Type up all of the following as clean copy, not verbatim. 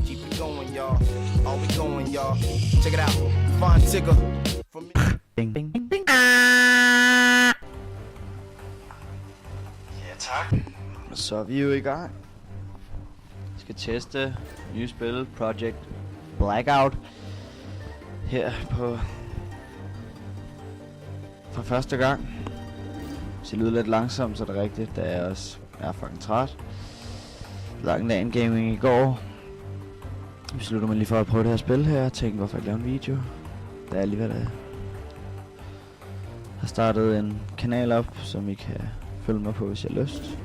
Keep it going, y'all. All we going, y'all. Check it out. Fine tigger. For me. Ding, ding, ding, ding. Ja, tak. Så er vi jo i gang. Vi skal teste nye spil, Project Blackout. Her på... for første gang. Hvis det lyder lidt langsomt, så er det rigtigt, da jeg også er fucking træt. Lang LAN gaming i går. Jeg besluttede mig lige for at prøve det her spil her. Jeg tænkte, hvorfor jeg laver en video. Det er alligevel det. Jeg har startet en kanal op, som I kan følge mig på, hvis jeg har lyst.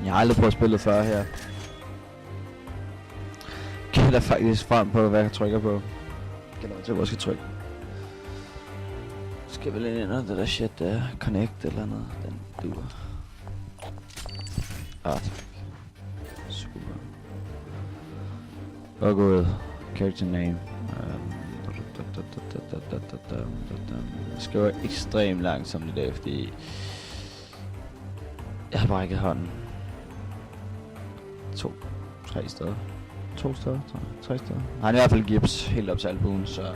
Jeg har aldrig prøvet spillet før her. Jeg der faktisk frem på, hvad jeg trykker på. Jeg kan til, hvor jeg skal trykke. Skal vel ind under det der shit der. Connect eller noget. Den duer. Tak. Super. Og gået. Character name. Jeg skriver ekstremt langsomt i dag, fordi jeg har brækket hånden. 3 steder. 2 steder, 3 steder. Han har i hvert fald gips helt op til albuen, så det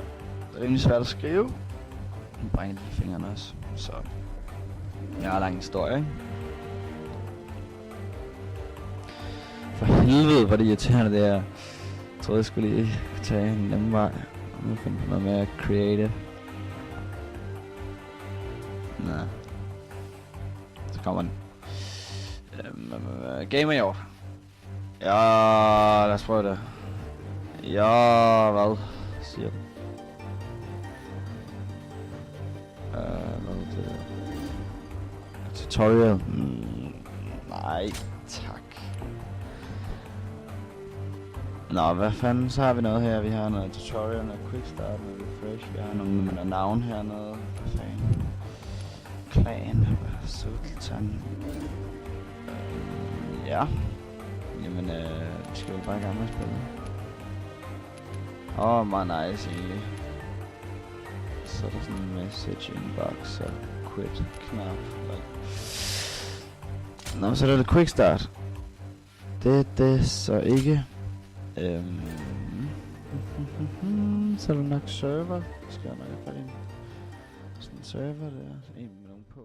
er rimelig svært at skrive. Jeg brækker lige fingrene også, så jeg har lang historie, ikke? For helvede, hvor det irriterende det er. Jeg troede, jeg skulle lige tage en anden vej. Og nu finde på noget mere creative. Nå. Så kommer den. Gamer i år. Ja, lad os prøve det. Ja, hvad siger du? Hvad er det? Tutorial? Nej, tak. Nå, hvad fanden, så har vi noget her. Vi har noget tutorial, noget quick start, noget refresh. Vi har nogle navn hernede. Hvad fanden? Clan, Sultan. Ja. Jamen, vi skal jo bare i gang med at spille. Meget nice egentlig. Så er der sådan en message inbox og quit knap. Nå, så er der quick start. Det er det så ikke. Så er der nok server. Skal jeg nok have fat i sådan en server der. En med nogle på.